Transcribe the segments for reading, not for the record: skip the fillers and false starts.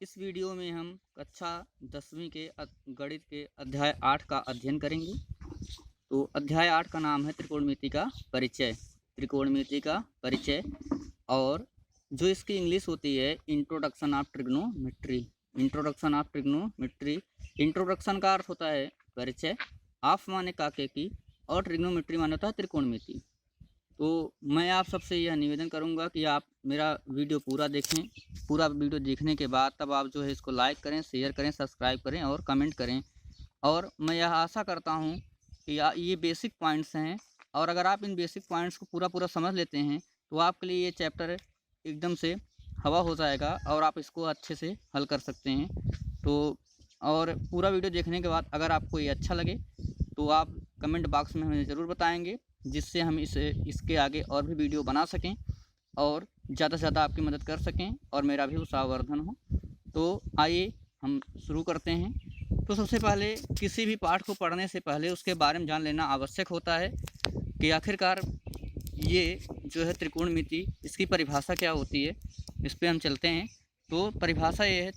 इस वीडियो में हम कक्षा 10वीं के गणित के अध्याय 8 का अध्ययन करेंगे। तो अध्याय 8 का नाम है त्रिकोणमिति का परिचय। त्रिकोणमिति का परिचय और जो इसकी इंग्लिश होती है introduction of trigonometry. Introduction of trigonometry. Introduction का अर्थ होता है परिचय, ऑफ माने काके की और ट्रिग्नोमेट्री माने होता है त्रिकोणमिति। तो मैं आप सबसे यह निवेदन करूंगा कि आप मेरा वीडियो पूरा देखें। पूरा वीडियो देखने के बाद तब आप जो है इसको लाइक करें, शेयर करें, सब्सक्राइब करें और कमेंट करें। और मैं यह आशा करता हूं कि ये बेसिक पॉइंट्स हैं और अगर आप इन बेसिक पॉइंट्स को पूरा समझ लेते हैं तो आपके लिए ये चैप्टर एकदम से हवा हो जाएगा और आप इसको अच्छे से हल कर सकते हैं। तो और पूरा वीडियो देखने के बाद अगर आपको ये अच्छा लगे तो आप कमेंट बॉक्स में हमें ज़रूर बताएंगे, जिससे हम इसके आगे और भी वीडियो बना सकें और ज़्यादा से ज़्यादा आपकी मदद कर सकें और मेरा भी उत्साहवर्धन हो। तो आइए हम शुरू करते हैं। तो सबसे पहले किसी भी पाठ को पढ़ने से पहले उसके बारे में जान लेना आवश्यक होता है कि आखिरकार ये जो है त्रिकोणमिति, इसकी परिभाषा क्या होती है। इस पर हम चलते हैं। तो परिभाषा ये है,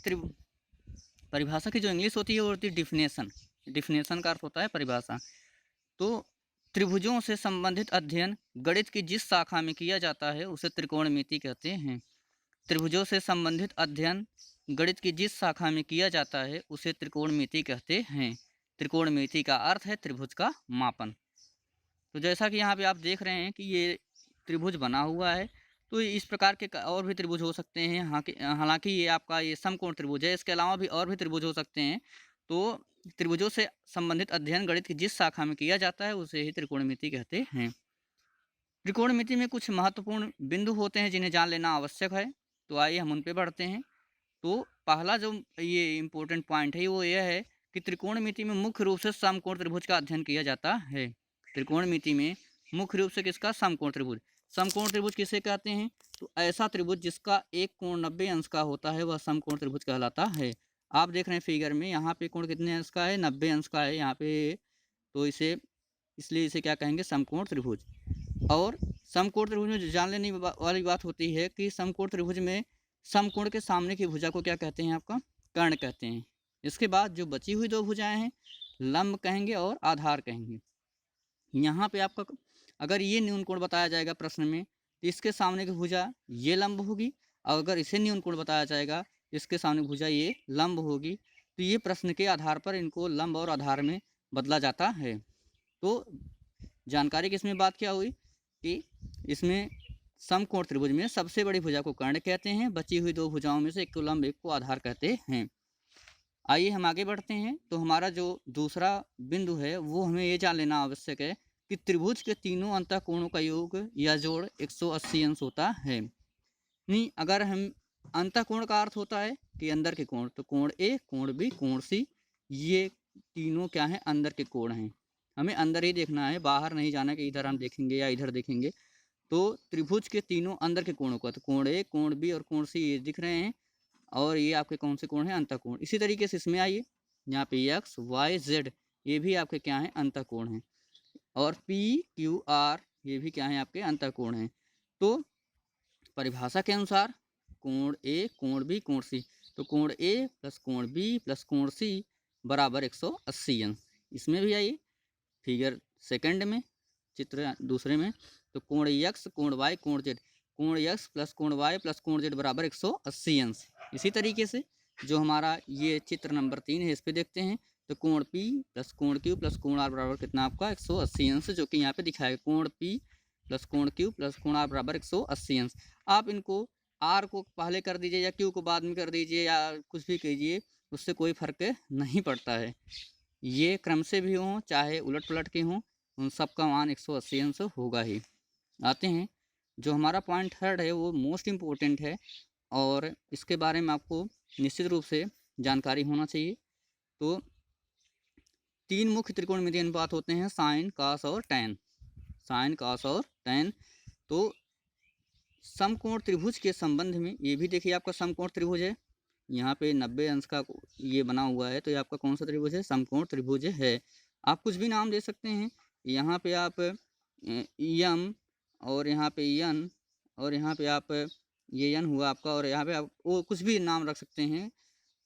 परिभाषा की जो इंग्लिश होती है वो होती है डिफिनेशन। डिफिनेशन का अर्थ होता है परिभाषा। तो त्रिभुजों से संबंधित अध्ययन गणित की जिस शाखा में किया जाता है उसे त्रिकोणमिति कहते हैं। त्रिभुजों से संबंधित अध्ययन गणित की जिस शाखा में किया जाता है उसे त्रिकोणमिति कहते हैं। त्रिकोणमिति का अर्थ है त्रिभुज का मापन। तो जैसा कि यहाँ पे आप देख रहे हैं कि ये त्रिभुज बना हुआ है, तो इस प्रकार के और भी त्रिभुज हो सकते हैं। हालांकि ये आपका ये समकोण त्रिभुज है, इसके अलावा भी और भी त्रिभुज हो सकते हैं। तो त्रिभुजों से संबंधित अध्ययन गणित की जिस शाखा में किया जाता है उसे ही त्रिकोणमिति कहते हैं। त्रिकोणमिति में कुछ महत्वपूर्ण बिंदु होते हैं जिन्हें जान लेना आवश्यक है। तो आइए हम उन पे बढ़ते हैं। तो पहला जो ये इम्पोर्टेंट पॉइंट है वो यह है कि त्रिकोणमिति में मुख्य रूप से समकोण त्रिभुज का अध्ययन किया जाता है। त्रिकोणमिति में मुख्य रूप से किसका? समकोण त्रिभुज। समकोण त्रिभुज किसे कहते हैं? तो ऐसा त्रिभुज जिसका एक कोण 90 अंश का होता है वह समकोण त्रिभुज कहलाता है। आप देख रहे हैं फिगर में, यहाँ पे कोण कितने अंश का है? 90 अंश का है यहाँ पे। तो इसलिए इसे क्या कहेंगे? समकोण त्रिभुज। और समकोण त्रिभुज में जान लेने वाली बात होती है कि समकोण त्रिभुज में समकोण के सामने की भुजा को क्या कहते हैं? आपका कर्ण कहते हैं। इसके बाद जो बची हुई दो भुजाएं हैं लंब कहेंगे और आधार कहेंगे। यहाँ पे आपका अगर ये न्यून कोण बताया जाएगा प्रश्न में तो इसके सामने की भुजा ये लंब होगी, और अगर इसे न्यून कोण बताया जाएगा इसके सामने भुजा ये लंब होगी। तो ये प्रश्न के आधार पर इनको लंब और आधार में बदला जाता है। तो जानकारी की इसमें बात क्या हुई कि इसमें समकोण त्रिभुज में सबसे बड़ी भुजा को कर्ण कहते हैं, बची हुई दो भुजाओं में से एक को लंब एक को आधार कहते हैं। आइए हम आगे बढ़ते हैं। तो हमारा जो दूसरा बिंदु है वो हमें ये जान लेना आवश्यक है कि त्रिभुज के तीनों अंतःकोणों का योग या जोड़ 180 अंश होता है। नहीं, अगर हम अंतःकोण का अर्थ होता है कि अंदर के कोण, तो कोण ए, कोण बी, कोण सी, ये तीनों क्या है? अंदर के कोण हैं। हमें अंदर ही देखना है, बाहर नहीं जाना कि इधर हम देखेंगे या इधर देखेंगे। तो त्रिभुज के तीनों अंदर के कोणों का, तो कोण ए, कोण बी और कोण सी ये दिख रहे हैं। और ये आपके कौन से कोण हैं? अंतःकोण। इसी तरीके से इसमें आइए, यहाँ पे एक्स वाई जेड ये भी आपके क्या हैं? अंतःकोण हैं। और पी क्यू आर ये भी क्या है? आपके अंतःकोण हैं। तो परिभाषा के अनुसार कोण ए, कोण बी, कोण सी, तो कोण ए प्लस कोण बी प्लस कोण सी बराबर 180 अंश। इसमें भी आइए फिगर सेकंड में, चित्र दूसरे में, तो कोण यक्स, कोण वाई, कोण जेड, कोण यक्स प्लस कोण वाई प्लस कोण जेड बराबर 180 अंश। इसी तरीके से जो हमारा ये चित्र नंबर 3 है इस पे देखते हैं। तो कोण पी प्लस कोण क्यू प्लस कोण आर बराबर कितना? आपका 180 अंश, जो कि यहाँ पे दिखाएगा कोण पी प्लस कोण क्यू प्लस कोण आर बराबर 180 अंश। आप इनको आर को पहले कर दीजिए या क्यू को बाद में कर दीजिए या कुछ भी कीजिए, उससे कोई फर्क नहीं पड़ता है। ये क्रम से भी हों चाहे उलट पलट के हों, उन सब का मान 180 अंश होगा ही। आते हैं जो हमारा पॉइंट थर्ड है वो मोस्ट इम्पोर्टेंट है और इसके बारे में आपको निश्चित रूप से जानकारी होना चाहिए। तो तीन मुख्य त्रिकोणमितीय अनुपात होते हैं, साइन, कास और टैन। साइन, कास और टैन। तो समकोण त्रिभुज के संबंध में ये भी देखिए, आपका समकोण त्रिभुज है, यहाँ पे 90 अंश का ये बना हुआ है। तो ये आपका कौन सा त्रिभुज है? समकोण त्रिभुज है। आप कुछ भी नाम दे सकते हैं। यहाँ पे आप यम, और यहाँ पे यन, और यहाँ पे आप ये यन हुआ आपका, और यहाँ पे आप वो कुछ भी नाम रख सकते हैं।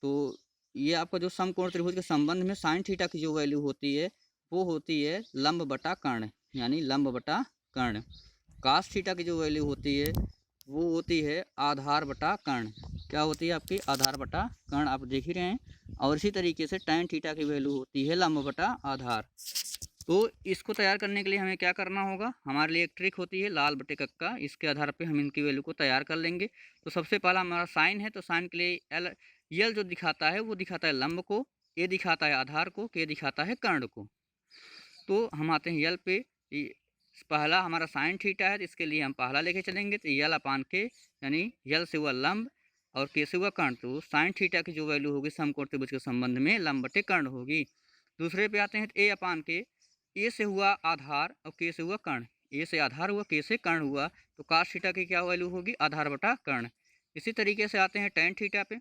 तो ये आपका जो समकोण त्रिभुज के संबंध में साइन थीटा की जो वैल्यू होती है वो होती है लंब बटा कर्ण, यानी लंब बटा कर्ण। कास थीटा की जो वैल्यू होती है वो होती है आधार बटा कर्ण। क्या होती है आपकी? आधार बटा कर्ण, आप देख ही रहे हैं। और इसी तरीके से tan थीटा की वैल्यू होती है लंब बटा आधार। तो इसको तैयार करने के लिए हमें क्या करना होगा? हमारे लिए एक ट्रिक होती है लाल बटे कक्का, इसके आधार पे हम इनकी वैल्यू को तैयार कर लेंगे। तो सबसे पहला हमारा साइन है, तो साइन के लिए यल जो दिखाता है वो दिखाता है लंब को, ए दिखाता है आधार को, के दिखाता है कर्ण को। तो हम आते हैं यल पे। पहला हमारा साइन थीटा है, तो इसके लिए हम पहला लेके चलेंगे, तो यल अपान के, यानी यल से हुआ लंब और के से हुआ कर्ण। तो साइन थीटा की जो वैल्यू होगी समकोण त्रिभुज के संबंध में लंब बटे कर्ण होगी। दूसरे पे आते हैं, तो ए अपान के, ए से हुआ आधार और के से हुआ कर्ण। ए से आधार हुआ, के से कर्ण हुआ, तो कास थीटा की क्या वैल्यू होगी? आधार बटा कर्ण। इसी तरीके से आते हैं टेन थीटा पे,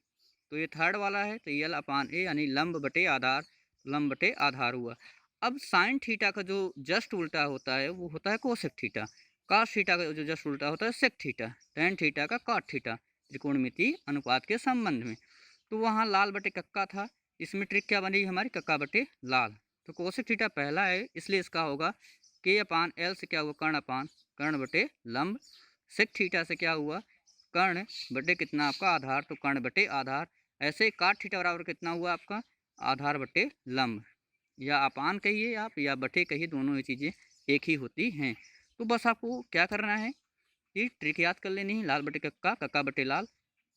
तो ये थर्ड वाला है, तो यल अपान ए, यानी लंब बटे आधार, लंब बटे आधार हुआ। अब साइन थीटा का जो जस्ट उल्टा होता है वो होता है कोसेक थीटा। कास थीटा का जो जस्ट उल्टा होता है सेक थीटा। टेन थीटा का कॉट थीटा, त्रिकोणमितीय अनुपात के संबंध में। तो वहाँ लाल बटे कक्का था, इसमें ट्रिक क्या बनेगी हमारी? कक्का बटे लाल। तो कोसेक थीटा पहला है, इसलिए इसका होगा के अपान एल से क्या हुआ? कर्ण अपान कर्ण बटे लंब। सेक थीटा से क्या हुआ? कर्ण बटे कितना आपका? आधार, तो कर्ण बटे आधार। ऐसे काट थीटा बराबर कितना हुआ आपका? आधार बटे लंब, या अपान कहिए आप या बटे कहिए, दोनों ही चीज़ें एक ही होती हैं। तो बस आपको क्या करना है कि ट्रिक याद कर लेनी है, लाल बटे कक्का, कक्का बटे लाल।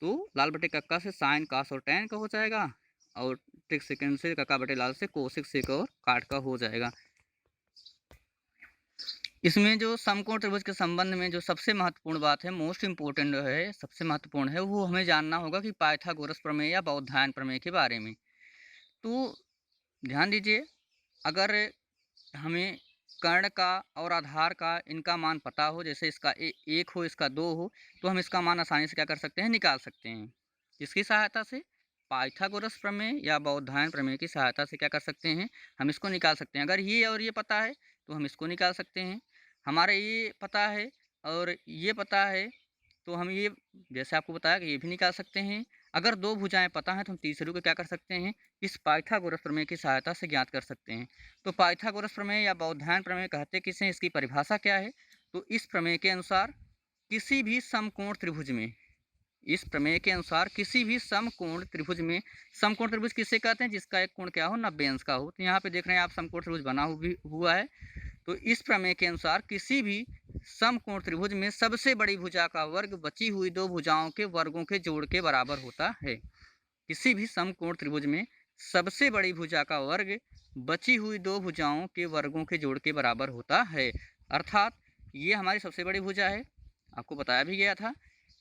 तो लाल बटे कक्का से साइन कास और टैन का हो जाएगा, और ट्रिक सेकंड से कक्का बटे लाल से कोसेक सेक और काट का हो जाएगा। इसमें जो समकोण त्रिभुज के संबंध में जो सबसे महत्वपूर्ण बात है, मोस्ट इम्पोर्टेंट है, सबसे महत्वपूर्ण है, वो हमें जानना होगा कि पाइथागोरस प्रमेय या बौद्धायन प्रमेय के बारे में। तो ध्यान दीजिए, अगर हमें कर्ण का और आधार का इनका मान पता हो, जैसे इसका एक हो, इसका दो हो, तो हम इसका मान आसानी से क्या कर सकते हैं? निकाल सकते हैं। इसकी सहायता से पाइथागोरस प्रमेय या बौद्धायन प्रमेय की सहायता से क्या कर सकते हैं? हम इसको निकाल सकते हैं। अगर ये और ये पता है तो हम इसको निकाल सकते हैं। हमारे ये पता है और ये पता है, तो हम ये, जैसे आपको बताया कि ये भी निकाल सकते हैं। अगर दो भुजाएं पता हैं तो हम तीसरे को क्या कर सकते हैं? इस पाइथागोरस प्रमेय की सहायता से ज्ञात कर सकते हैं। तो पाइथागोरस प्रमेय या बौद्धायन प्रमेय कहते किसे हैं? इसकी परिभाषा क्या है? तो इस प्रमेय के अनुसार किसी भी समकोण त्रिभुज में, इस प्रमेय के अनुसार किसी भी समकोण त्रिभुज में, समकोण त्रिभुज किसे कहते हैं? जिसका एक कोण क्या हो? 90 अंश का हो। तो यहाँ पे देख रहे हैं आप समकोण त्रिभुज बना हुआ है। तो इस प्रमेय के अनुसार किसी भी समकोण त्रिभुज में सबसे बड़ी भुजा का वर्ग बची हुई दो भुजाओं के वर्गों के जोड़ के बराबर होता है। किसी भी समकोण त्रिभुज में सबसे बड़ी भुजा का वर्ग बची हुई दो भुजाओं के वर्गों के जोड़ के बराबर होता है। अर्थात ये हमारी सबसे बड़ी भुजा है। आपको बताया भी गया था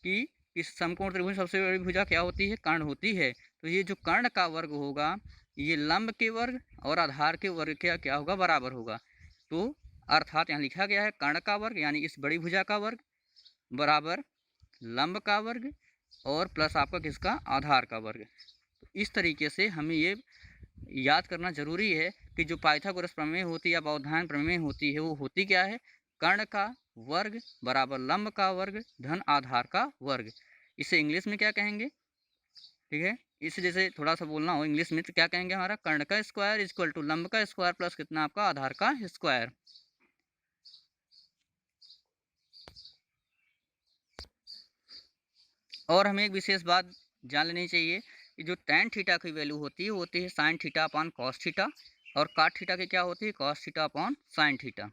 कि इस समकोण त्रिभुज में सबसे बड़ी भुजा क्या होती है? कर्ण होती है। तो ये जो कर्ण का वर्ग होगा, ये लंब के वर्ग और आधार के वर्ग का क्या होगा? बराबर होगा। तो अर्थात यहाँ लिखा गया है कर्ण का वर्ग, यानी इस बड़ी भुजा का वर्ग, बराबर लंब का वर्ग और प्लस आपका किसका? आधार का वर्ग। तो इस तरीके से हमें ये याद करना जरूरी है कि जो पाइथागोरस प्रमेय होती है या बौद्धायन प्रमेय होती है वो होती क्या है? कर्ण का वर्ग बराबर लंब का वर्ग धन आधार का वर्ग। इसे इंग्लिश में क्या कहेंगे? ठीक है, इसे जैसे थोड़ा सा बोलना हो इंग्लिश में तो क्या कहेंगे? हमारा कर्ण का स्क्वायर इक्वल टू लंब का स्क्वायर प्लस कितना आपका? आधार का स्क्वायर। और हमें एक विशेष बात जान लेनी चाहिए कि जो tan थीटा की वैल्यू होती है वो होती है sine theta upon cos theta, और काट थीटा की क्या होती है? Cos theta upon sine theta.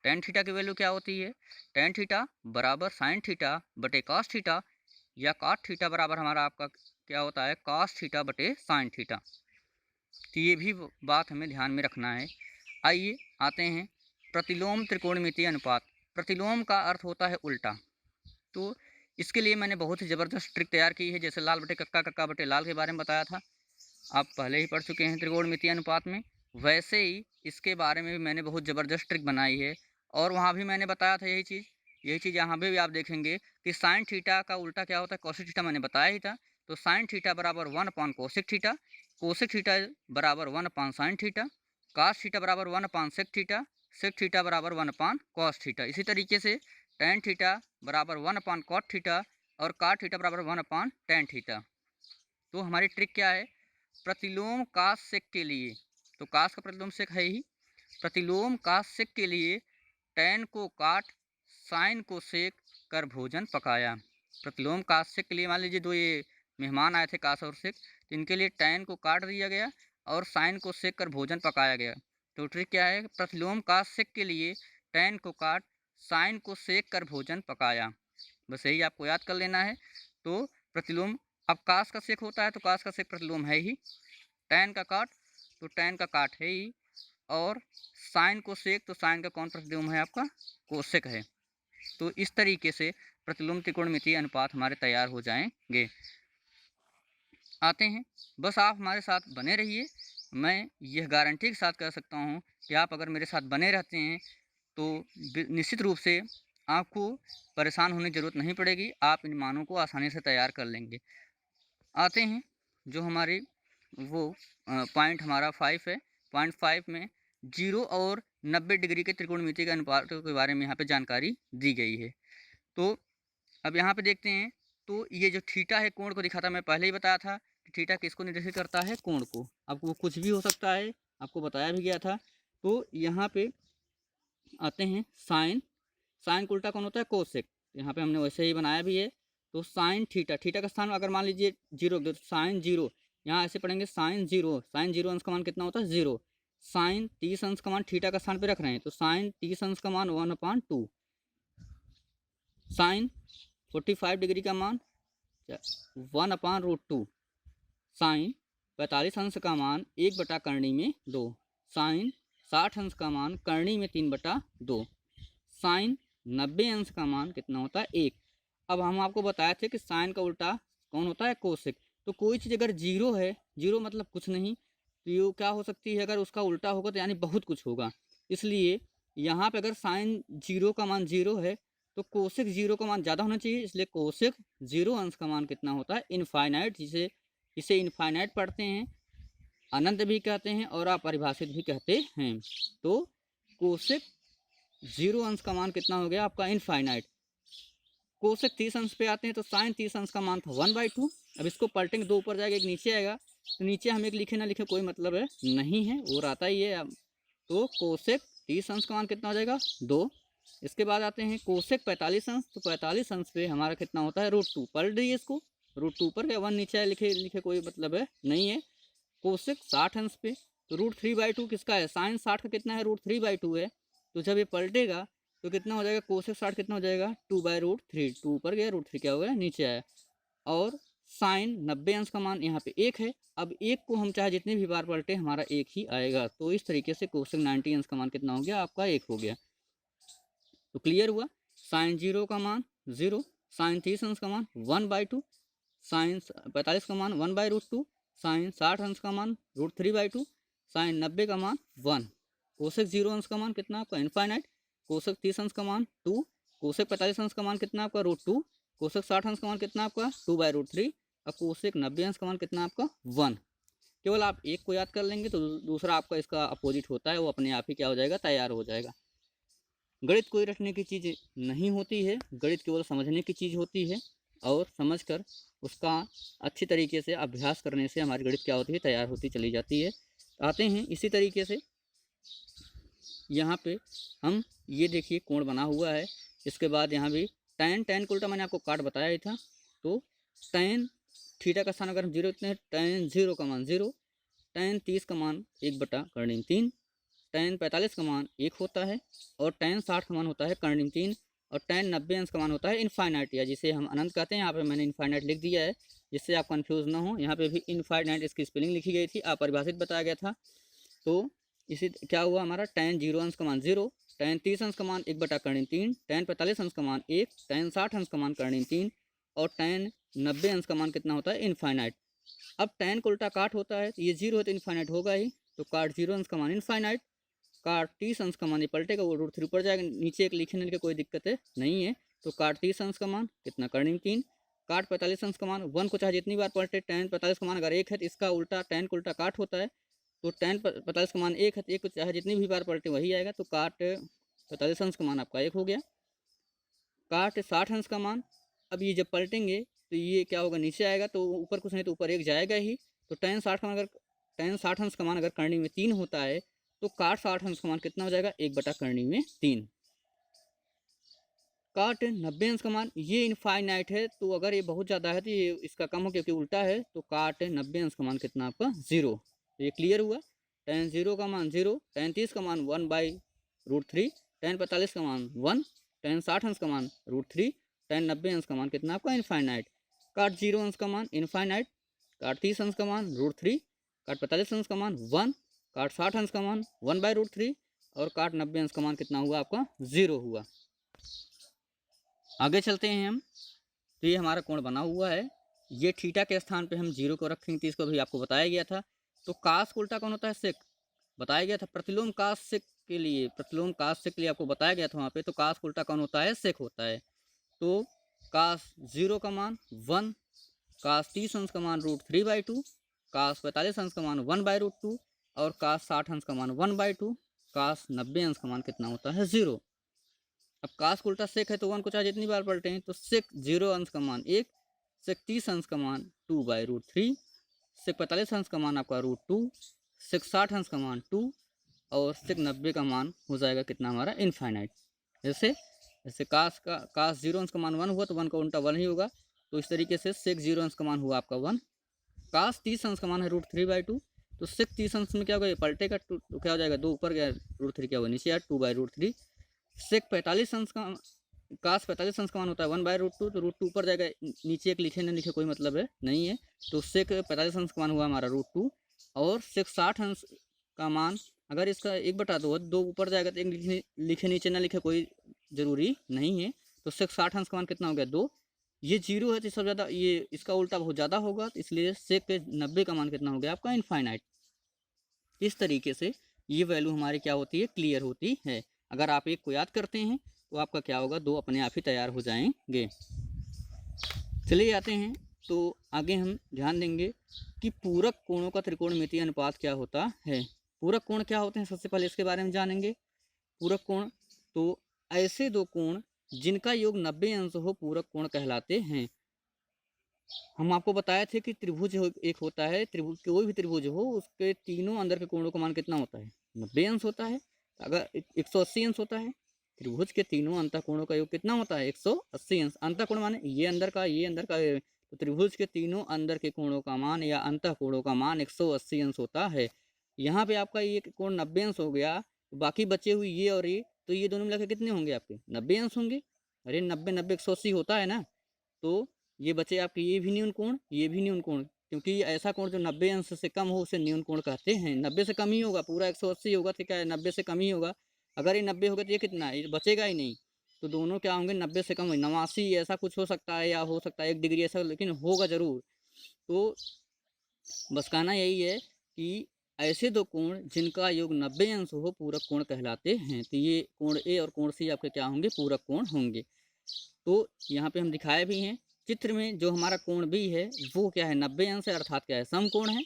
tan theta की वैल्यू क्या होती है? tan थीटा बराबर साइन थीटा बटे कॉस थीटा, या काट थीटा बराबर हमारा आपका क्या होता है? कॉस थीटा बटे साइन थीटा। तो ये भी बात हमें ध्यान में रखना है। आइए आते हैं प्रतिलोम त्रिकोणमितीय अनुपात। प्रतिलोम का अर्थ होता है उल्टा। तो इसके लिए मैंने बहुत ही ज़बरदस्त ट्रिक तैयार की है। जैसे लाल बटे कक्का, कक्का बटे लाल के बारे में बताया था, आप पहले ही पढ़ चुके हैं त्रिकोणमितीय अनुपात में। वैसे ही इसके बारे में भी मैंने बहुत ज़बरदस्त ट्रिक बनाई है, और वहाँ भी मैंने बताया था यही चीज़ यहाँ पे भी आप देखेंगे कि साइन थीटा का उल्टा क्या होता है? कोसेक थीटा, मैंने बताया ही था। तो साइन थीटा बराबर 1 upon cosec theta, cosec theta बराबर 1 upon sine theta, cos theta बराबर 1 upon sec theta, sec theta बराबर 1 अपॉन कॉस थीटा। इसी तरीके से tan थीटा बराबर 1 अपॉन कॉट थीटा और काट थीटा बराबर 1 अपॉन tan थीटा। तो हमारी ट्रिक क्या है, प्रतिलोम काश सेक के लिए, तो काश का प्रतिलोम सेक है ही, प्रतिलोम काश सेक के लिए टैन को काट साइन को सेक कर भोजन पकाया। प्रतिलोम काश सेक के लिए मान लीजिए दो ये मेहमान आए थे काश और सेक, तो इनके लिए टैन को काट दिया गया और साइन को सेक कर भोजन पकाया गया। तो ट्रिक क्या है, प्रतिलोम काश सेक के लिए टैन को काट साइन को सेक कर भोजन पकाया। बस यही आपको याद कर लेना है। तो प्रतिलोम, अब काश का सेक होता है तो काश का सेक प्रतिलोम है ही, टैन का काट तो टैन का काट है ही, और साइन को सेक तो साइन का कौन प्रतिलोम है, आपका कोसेक है। तो इस तरीके से प्रतिलोम त्रिकोणमितीय अनुपात हमारे तैयार हो जाएंगे। आते हैं, बस आप हमारे साथ बने रहिए। मैं यह गारंटी के साथ कह सकता हूँ कि आप अगर मेरे साथ बने रहते हैं तो निश्चित रूप से आपको परेशान होने की ज़रूरत नहीं पड़ेगी, आप इन मानों को आसानी से तैयार कर लेंगे। आते हैं जो हमारी वो पॉइंट हमारा 5 है, पॉइंट 5 में 0 और 90 डिग्री के त्रिकोणमिति के अनुपात के बारे में यहाँ पे जानकारी दी गई है। तो अब यहाँ पे देखते हैं, तो ये जो थीटा है कोण को दिखाता, मैं पहले ही बताया था कि थीटा किसको निर्देशित करता है, कोण को। आपको वो कुछ भी हो सकता है, आपको बताया भी गया था। तो यहाँ पे आते हैं साइन, साइन को उल्टा कौन होता है, कोसेक। यहाँ पे हमने वैसे ही बनाया भी है। तो साइन थीटा, थीटा का स्थान अगर मान लीजिए 0 तो साइन 0, यहाँ ऐसे पढ़ेंगे साइन 0, साइन 0 अंश का मान कितना होता है 0, साइन 30 अंश का मान थीटा का स्थान पे रख रहे हैं तो साइन 30 अंश का मान 1/2, साइन 45 डिग्री का मान 1/√2, साइन 45 अंश का मान 1/करणी में 2, साइन 60 अंश का मान करणी में 3/2, साइन 90 अंश का मान कितना होता है 1। अब हम आपको बताए थे कि साइन का उल्टा कौन होता है, कोसेक। तो कोई चीज़ अगर 0 है, 0 मतलब कुछ नहीं, तो ये क्या हो सकती है, अगर उसका उल्टा होगा तो यानी बहुत कुछ होगा। इसलिए यहाँ पे अगर साइन 0 का मान 0 है तो कोसेक 0 का मान ज़्यादा होना चाहिए, इसलिए कोसेक 0 अंश का मान कितना होता है, इनफाइनाइट, इसे इनफाइनाइट पढ़ते हैं, अनंत भी कहते हैं और अपरिभाषित भी कहते हैं। तो कोसेक 0 अंश का मान कितना हो गया आपका, इनफाइनाइट। कोसेक 30 अंश पे आते हैं तो साइन 30 अंश का मान था 1/2। अब इसको पलटेंगे, 2 ऊपर जाएगा 1 नीचे आएगा, तो नीचे हम एक लिखे ना लिखे कोई मतलब है नहीं है, वो आता ही है। तो कोसेक 30 अंश का मान कितना हो जाएगा 2। इसके बाद आते हैं कोसेक 45 अंश, तो 45 अंश पे हमारा कितना होता है √2, पलट दिए इसको, √2 ऊपर गया 1 नीचे लिखे कोई मतलब है नहीं है। कोसेक 60 अंश पे तो √3/2 किसका है, साइन 60 का कितना है, √3/2 है। तो जब ये पलटेगा तो कितना हो जाएगा, कोसेक 60 कितना हो जाएगा 2/√3, 2 ऊपर गया, √3 क्या हो गया नीचे आया। और साइन 90 अंश का मान यहाँ पे 1 है। अब 1 को हम चाहे जितनी भी बार पलटे हमारा 1 ही आएगा। तो इस तरीके से कोसेक 90 अंश का मान कितना हो गया आपका 1 हो गया। तो क्लियर हुआ, साइन 0 का मान 0, साइन 30 अंश का मान 1/2, साइन 45 का मान 1/√2, साइन 60 अंश का मान √3/2, साइन 90 का मान 1, कोसेक 0 अंश का मान कितना आपका इनफाइनाइट, कोसेक 30 अंश का मान 2, कोसेक 45 अंश का मान कितना आपका √2, कोसेक 60 अंश का मान कितना आपका 2/√3, और कोसेक 90 अंश का मान कितना आपका 1। केवल आप एक को याद कर लेंगे तो दूसरा आपका इसका अपोजिट होता है, वो अपने आप ही क्या हो जाएगा, तैयार हो जाएगा। गणित कोई रटने की चीज़ नहीं होती है, गणित केवल समझने की चीज़ होती है, और समझकर उसका अच्छी तरीके से अभ्यास करने से हमारी गणित क्या होती है, तैयार होती चली जाती है। आते हैं इसी तरीके से यहाँ पे हम ये देखिए कोण बना हुआ है। इसके बाद यहाँ भी टैन, टैन को उल्टा मैंने आपको काट बताया ही था। तो टैन थीटा का स्थान अगर हम 0 रखते हैं, टैन 0 का मान 0, टैन 30 का मान 1/3, टैन 45 का मान 1 होता है, और टैन 60 का मान होता है कर्णिम 3, और टैन 90 अंश का मान होता है इनफाइनाइट, या जिसे हम अनंत कहते हैं। यहाँ पे मैंने इनफाइनाइट लिख दिया है जिससे आप कंफ्यूज ना हो। यहाँ पे भी इनफाइनाइट इसकी स्पेलिंग लिखी गई थी, अपरिभाषित बताया गया था। तो इसी क्या हुआ हमारा, टैन 0 अंश का मान 0, टैन 30 अंश का मान 1/3, टैन 45 अंश का मान 1, टैन 60 अंश का मान कर्णिम 3, और टैन 90 अंश का मान कितना होता है इनफाइनाइट। अब टैन को उल्टा काट होता है, तो ये 0 है तो इनफाइनाइट होगा ही, तो काट 0 अंश का मान इनफाइनाइट, काट 30 अंश का मान ये पलटेगा, वो √3 ऊपर जाएगा, नीचे एक लिखने की कोई दिक्कत है नहीं है। तो काट 30 अंश का मान कितना कर्णिम 3, काट 45 अंश का मान 1 को चाहे जितनी बार पलटे, टैन 45 का मान अगर 1 है तो इसका उल्टा टैन को उल्टा काट होता है, तो टैन 45 का मान 1 है तो 1 को चाहे जितनी भी बार पलटे वही आएगा। तो काट 45 अंश का मान आपका 1 हो गया। काट 60 अंश का मान, अब ये जब पलटेंगे तो ये क्या होगा, नीचे आएगा, तो ऊपर कुछ नहीं तो ऊपर 1 जाएगा ही। तो tan 60 का मान अगर tan 60 अंश का मान अगर करनी में 3 होता है तो काट 60 अंश का मान कितना हो जाएगा, 1/करनी में 3। काट 90 अंश का मान ये इनफाइनाइट है, तो अगर ये बहुत ज़्यादा है तो ये इसका कम हो क्योंकि उल्टा है, तो काट 90 अंश का मान कितना आपका 0। तो ये क्लियर हुआ। tan 0 का मान 0, tan 30 का मान 1/√3, tan 45 का मान 1, tan 60 अंश का मान √3, tan 90 अंश का मान कितना आपका इनफाइनाइट। काट 0 अंश का मान इनफाइनाइट, काट 30 अंश का मान √3, काट 45 अंश का मान 1, काट 60 अंश का मान 1/√3 और काट 90 अंश का मान कितना हुआ आपका 0 हुआ। आगे चलते हैं हम। तो ये हमारा कोण बना हुआ है, ये थीटा के स्थान पे हम 0 को रखेंगे, तो इसको भी आपको बताया गया था। तो कास का उल्टा कौन होता है, सेक, बताया गया था। प्रतिलोम कास सेक के लिए, प्रतिलोम कास सेक के लिए आपको बताया गया था वहाँ पे। तो कास का उल्टा कौन होता है, सेक होता है। तो कास 0 का मान 1, कास 30 अंश का मान √3/2, कास 45 अंश का मान 1/√2 और कास 60 अंश का मान 1/2, कास 90 अंश का मान कितना होता है 0। अब कास का उल्टा सेक है तो 1 को चाहे जितनी बार पलटें, तो सेक 0 अंश का मान 1, सेक 30 अंश का मान 2/√3, सेक 45 अंश का मान आपका √2, सेक 60 अंश का मान 2 और सेक 90 का मान हो जाएगा कितना हमारा इनफाइनाइट। जैसे कास 0 अंश का मान 1 हुआ तो 1 का उल्टा 1 ही होगा। तो इस तरीके से सेक 0 अंश का मान हुआ आपका 1। कास 30 अंश का मान है √3/2, तो सेक 30 अंश में क्या होगा, ये पलटेगा, तो क्या हो जाएगा, 2 ऊपर गया, √3 क्या होगा नीचे आया, 2/√3। सेक 45 अंश का, कास 45 अंश का मान होता है 1/√2, तो √2 ऊपर जाएगा, नीचे एक लिखे न लिखे कोई मतलब है नहीं है। तो सेक 45 अंश का मान हुआ हमारा √2 और सेक 60 अंश का मान, अगर इसका 1/2 2 ऊपर जाएगा तो एक लिखे नीचे ना लिखे कोई ज़रूरी नहीं है। तो सेक 60 अंश का मान कितना हो गया 2, ये 0 है तो सबसे ज़्यादा, ये इसका उल्टा बहुत ज़्यादा होगा, तो इसलिए सेक 90 का मान कितना हो गया आपका इनफाइनाइट। इस तरीके से ये वैल्यू हमारी क्या होती है, क्लियर होती है। अगर आप एक को याद करते हैं तो आपका क्या होगा, 2 अपने आप ही तैयार हो जाएंगे। चलिए आते हैं, तो आगे हम ध्यान देंगे कि पूरक कोणों का त्रिकोणमितीय अनुपात क्या होता है। पूरक कोण क्या होते हैं, सबसे पहले इसके बारे में जानेंगे। पूरक कोण, तो ऐसे दो कोण जिनका योग 90 अंश हो पूरक कोण कहलाते हैं। हम आपको बताए थे कि त्रिभुज एक होता है, त्रिभुज कोई भी त्रिभुज हो उसके तीनों अंदर के कोणों का मान कितना होता है, 90 अंश होता है। अगर 180 अंश होता है, त्रिभुज के तीनों अंतः कोणों का योग कितना होता है, 180 अंश। अंतः कोण माने ये अंदर का, ये अंदर का, तो त्रिभुज के तीनों अंदर के कोणों का मान या अंतः कोणों का मान 180 अंश होता है। यहाँ पे आपका ये कोण 90 अंश हो गया, तो बाकी बचे हुए ये और ये, तो ये दोनों मिलाकर कितने होंगे आपके 90 अंश होंगे। अरे 90 90 180 होता है ना, तो ये बचे आपके ये भी न्यून कोण, ये भी न्यून कोण, क्योंकि ऐसा कोण जो 90 अंश से कम हो उसे न्यून कोण कहते हैं। 90 से कम ही होगा, पूरा 180 होगा तो क्या है 90 से कम ही होगा। अगर ये 90 होगा तो ये कितना है, ये बचेगा ही नहीं। तो दोनों क्या होंगे, 90 से कम, 89 ऐसा कुछ हो सकता है, या हो सकता है 1 डिग्री ऐसा, लेकिन होगा जरूर। तो बस कहना यही है कि ऐसे दो कोण जिनका योग 90 अंश हो पूरक कोण कहलाते हैं। तो ये कोण ए और कोण सी आपके क्या होंगे, पूरक कोण होंगे। तो यहाँ पे हम दिखाए भी हैं चित्र में, जो हमारा कोण बी है वो क्या है 90 अंश है, अर्थात क्या है समकोण है।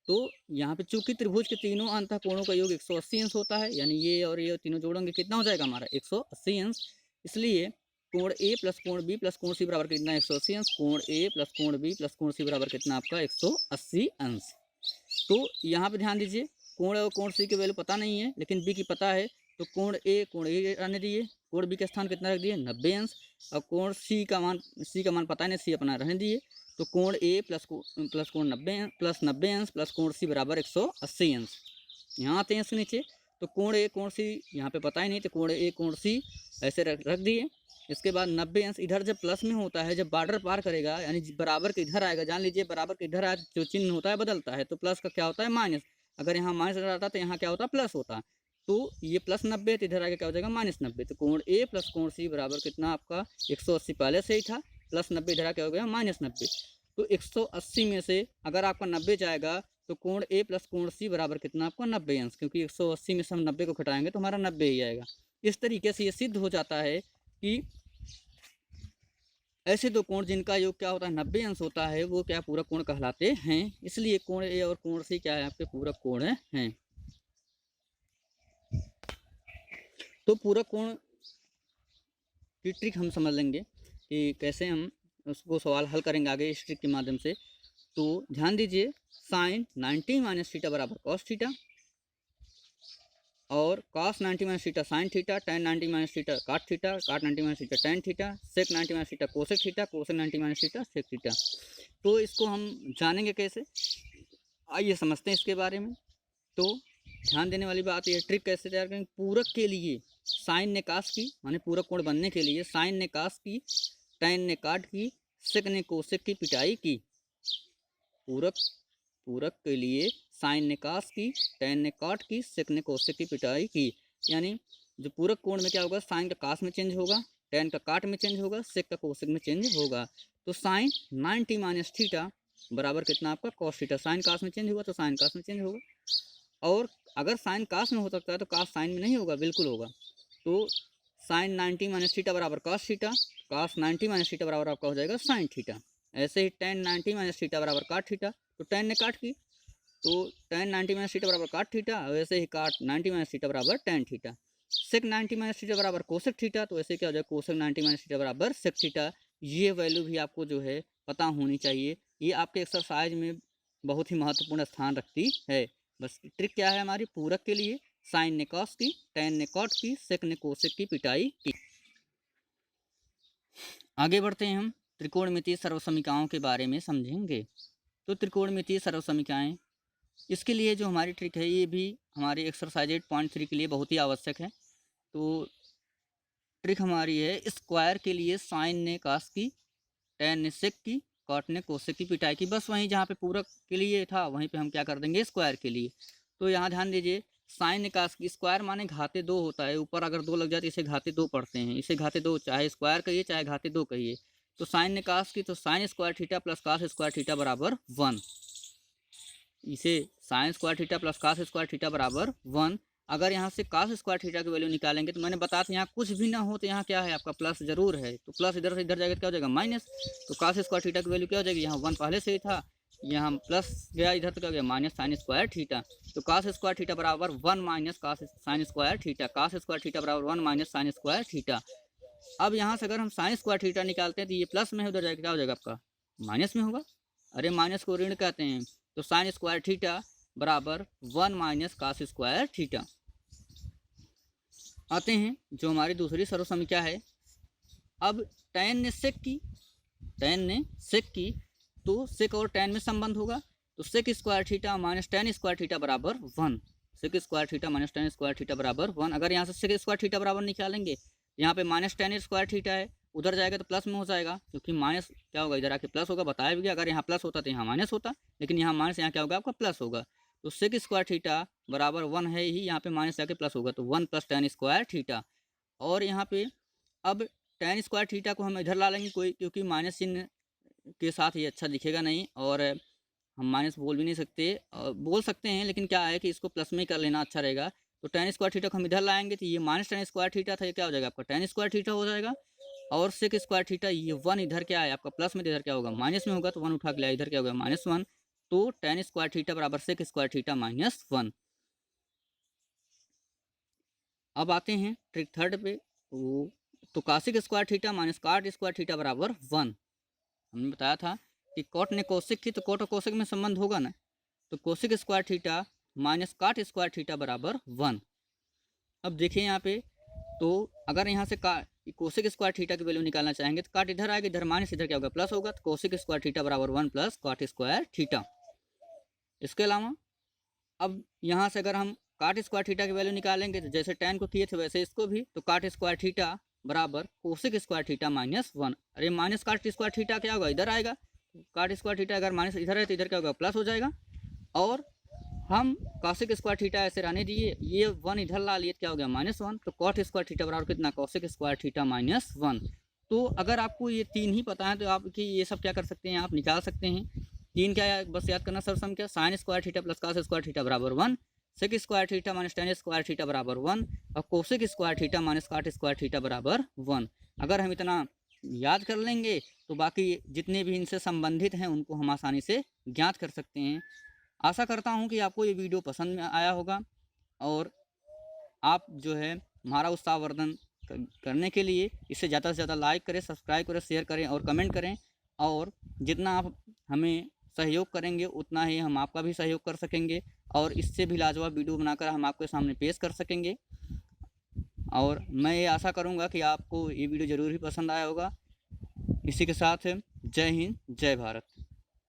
तो यहाँ पे चूंकि त्रिभुज के तीनों अंतः कोणों का योग 180 अंश होता है, यानी ये और ये तीनों जोड़ेंगे कितना हो जाएगा हमारा 180 अंश। इसलिए कोण ए प्लस कोण बी प्लस कोण सी बराबर कितना 180 अंश। कोण ए प्लस कोण बी प्लस कोण सी बराबर कितना आपका 180 अंश। तो यहाँ पे ध्यान दीजिए, कोण और कोण सी की वैल्यू पता नहीं है लेकिन बी की पता है, तो कोण ए आने दिए, कोण बी का स्थान कितना रख दिए 90 अंश, और कोण सी का मान पता नहीं, सी अपना रहने दिए। तो कोण ए प्लस कोण 90 अंश प्लस कोण सी बराबर 180 अंश। यहाँ आते हैं इसके नीचे, तो कोण ए कोण सी यहाँ पे पता ही नहीं, तो कोण ए कोण सी ऐसे रख दिए। इसके बाद 90 अंश इधर जब प्लस में होता है, जब बॉर्डर पार करेगा यानी बराबर के इधर आएगा, जान लीजिए बराबर के इधर जो चिन्ह होता है बदलता है, तो प्लस का क्या होता है माइनस। अगर यहाँ माइनस रहता तो यहाँ क्या होता है प्लस होता। तो ये प्लस 90 तो इधर आगे क्या हो जाएगा -90। तो कोण ए प्लस कोण सी बराबर कितना आपका 180 पहले से ही था, प्लस 90 इधर क्या हो गया -90। तो 180 में से अगर आपका 90 जाएगा तो कोण ए प्लस कोण सी बराबर कितना आपका 90 अंश, क्योंकि 180 में से हम 90 को घटाएंगे तो हमारा 90 ही आएगा। इस तरीके से ये सिद्ध हो जाता है कि ऐसे दो कोण जिनका योग क्या होता है 90 अंश होता है वो क्या पूरक कोण कहलाते हैं। इसलिए कोण ए और कोण सी क्या है आपके पूरक कोण हैं। तो पूरक कोण की ट्रिक हम समझ लेंगे कि कैसे हम उसको सवाल हल करेंगे आगे इस ट्रिक के माध्यम से। तो ध्यान दीजिए, साइन 90 माइनस थीटा बराबर कॉस थीटा, और cos 90 minus theta sine theta, tan 90 minus theta cot theta, cot 90 minus theta tan theta, sec 90 minus theta cosec theta, cosec 90 minus theta sec theta. तो इसको हम जानेंगे कैसे, आइए समझते हैं इसके बारे में। तो ध्यान देने वाली बात यह, ट्रिक कैसे तैयार करेंगे। पूरक के लिए साइन ने कास की, माने पूरक कोण बनने के लिए साइन ने कास की, टेन ने काट की, सेक ने कोसेक की पिटाई की। पूरक के लिए साइन ने कास की, टेन ने काट की, सेक ने कोसेक की पिटाई की। यानी जो पूरक कोण में क्या होगा, साइन का कास में चेंज होगा, टेन का काट में चेंज होगा, सेक का कोसेक में चेंज होगा। तो साइन 90 माइनस थीटा बराबर कितना आपका कॉस थीटा। साइन कास में चेंज होगा तो साइन कास में चेंज होगा, और अगर साइन कास में हो सकता है तो कास साइन में नहीं होगा, बिल्कुल होगा। तो साइन 90 माइनस थीटा बराबर cos theta, cos 90 minus theta बराबर आपका हो जाएगा साइन थीटा। ऐसे ही टेन 90 माइनस थीटा बराबर काट थीटा, तो टेन ने काट की, तो टेन 90 माइनस थीटा बराबर काट थीटा, वैसे ही काट 90 माइनस थीटा बराबर ten theta. Sec 90 minus theta बराबर कोसेक थीटा, तो ऐसे क्या हो जाएगा कोसेक 90 माइनस थीटा बराबर सेक थीटा। ये वैल्यू भी आपको जो है पता होनी चाहिए, ये आपके एक्सरसाइज में बहुत ही महत्वपूर्ण स्थान रखती है। बस ट्रिक क्या है हमारी, पूरक के लिए साइन ने कॉस की, टेन ने कॉट की, सेक ने कोसेक की पिटाई की। आगे बढ़ते हैं, हम त्रिकोणमितीय सर्वसमीकरणों के बारे में समझेंगे। तो त्रिकोणमितीय सर्वसमीकरण, इसके लिए जो हमारी ट्रिक है ये भी हमारी एक्सरसाइज 8.3 के लिए बहुत ही आवश्यक है। तो ट्रिक हमारी है, स्क्वायर के लिए साइन ने कास की, टेन ने सेक की, कॉट ने कोसेक की पिटाई की। बस वहीं जहाँ पे पूरक के लिए था वहीं पे हम क्या कर देंगे स्क्वायर के लिए। तो यहाँ ध्यान दीजिए, साइन ने कास की, स्क्वायर माने घाते दो होता है, ऊपर अगर दो लग जाए तो इसे घाते दो पढ़ते हैं, इसे घाते दो चाहे स्क्वायर कहिए चाहे घाते दो कहिए। तो साइन ने कास की, तो sine square theta plus cos square theta बराबर 1। इसे sine square theta plus cos square theta बराबर 1। अगर यहाँ से कास स्क्वायर थीटा की वैल्यू निकालेंगे तो मैंने बताया था यहाँ कुछ भी ना हो तो यहाँ क्या है आपका प्लस जरूर है, तो प्लस इधर से इधर जाएगा तो क्या हो जाएगा माइनस। तो कास स्क्वायर थीटा की वैल्यू क्या हो जाएगी, यहाँ 1 पहले से ही था, यहाँ प्लस गया इधर तो क्या हो गया माइनस साइन स्क्वायर थीटा। तो कास स्क्वायर थीटा बराबर 1 minus cos sine square theta, cos square theta बराबर 1 माइनस साइन स्क्वायर थीटा। अब यहाँ से अगर हम साइन स्क्वायर थीटा निकालते हैं तो ये प्लस में है, उधर जाएगा क्या हो जाएगा आपका माइनस में होगा। अरे माइनस को ऋण कहते हैं। तो साइन स्क्वायर थीटा बराबर 1 माइनस कास स्क्वायर थीटा। आते हैं जो हमारी दूसरी सर्वसमीकरण है। अब टेन ने सेक की, टेन ने सेक की, तो सेक और टेन में संबंध होगा, तो sec square theta minus tan square theta बराबर 1। Sec square theta minus tan square theta बराबर 1। अगर यहाँ से सेक स्क्वायर थीटा बराबर निकालेंगे, यहाँ पे माइनस टेन स्क्वायर थीटा है, उधर जाएगा तो प्लस में हो जाएगा, क्योंकि माइनस क्या होगा इधर आके प्लस होगा, बताया भी गया अगर यहाँ प्लस होता तो यहाँ माइनस होता, लेकिन यहाँ माइनस यहाँ क्या होगा आपका प्लस होगा। तो सेक स्क्वायर थीटा बराबर 1 है ही, यहाँ पे माइनस जाके प्लस होगा, तो 1 प्लस टेन स्क्वायर थीटा। और यहाँ पे अब टेन स्क्वायर थीटा को हम इधर ला लेंगे कोई, क्योंकि माइनस चिन्ह के साथ ये अच्छा दिखेगा नहीं, और हम माइनस बोल भी नहीं सकते, बोल सकते हैं लेकिन क्या है कि इसको प्लस में ही कर लेना अच्छा रहेगा। तो टेन स्क्वायर थीटा को हम इधर लाएंगे तो ये माइनस टेन स्क्वायर थीटा था, ये क्या हो जाएगा आपका टेन स्क्वायर थीटा हो जाएगा। और सेक स्क्वायर थीटा, ये 1 इधर क्या है आपका प्लस में, इधर क्या होगा माइनस में होगा, तो 1 उठा के लाया, इधर क्या होगा -1। तो टेन स्क्वायर थीटा बराबर सेक स्क्वायर थीटा -1। अब आते हैं ट्रिक थर्ड पे। तो cosec square theta minus cot square theta बराबर 1। हमने बताया था कि कॉट ने कोसिक की, तो कॉट और कोसिक में संबंध होगा ना, तो cosec square theta minus cot square theta बराबर 1। अब देखिए यहाँ पे, तो अगर यहाँ से कोसिक स्क्वायर थीटा की वैल्यू निकालना चाहेंगे तो काट इधर आएगा, इधर माइनस इधर क्या होगा प्लस होगा, तो कोसिक स्क्वायर थीटा बराबर 1 प्लस काट स्क्वायर थीटा। इसके अलावा अब यहाँ से अगर हम काट स्क्वायर थीटा की वैल्यू निकालेंगे तो जैसे टेन को किए थे वैसे इसको भी, तो काट स्क्वायर थीटा बराबर कोसिक स्क्वायर थीटा -1। अरे माइनस काट स्क्वायर थीटा क्या होगा इधर आएगा, काट स्क्वायर थीटा अगर माइनस इधर है तो इधर क्या होगा प्लस हो जाएगा। और हम कोसिक स्क्वायर थीटा ऐसे रहने दिए, ये 1 इधर ला लिए क्या हो गया -1। तो कॉट स्क्वायर थीटा बराबर कितना कोसिक स्क्वायर थीटा -1। तो अगर आपको ये तीन ही पता है तो आप कि ये सब क्या कर सकते हैं, आप निकाल सकते हैं। तीन क्या है बस याद करना सर्वसम क्या, sine square theta plus cos square theta बराबर 1, sec square theta minus tan square theta बराबर 1, और cosec square theta minus cot square theta बराबर 1। अगर हम इतना याद कर लेंगे तो बाकी जितने भी इनसे संबंधित हैं उनको हम आसानी से ज्ञात कर सकते हैं। आशा करता हूँ कि आपको ये वीडियो पसंद में आया होगा, और आप जो है हमारा उत्साहवर्धन करने के लिए इसे ज़्यादा से ज़्यादा लाइक करें, सब्सक्राइब करें, शेयर करें और कमेंट करें। और जितना आप हमें सहयोग करेंगे उतना ही हम आपका भी सहयोग कर सकेंगे और इससे भी लाजवाब वीडियो बनाकर हम आपके सामने पेश कर सकेंगे। और मैं ये आशा करूँगा कि आपको ये वीडियो ज़रूर ही पसंद आया होगा। इसी के साथ जय हिंद, जय भारत।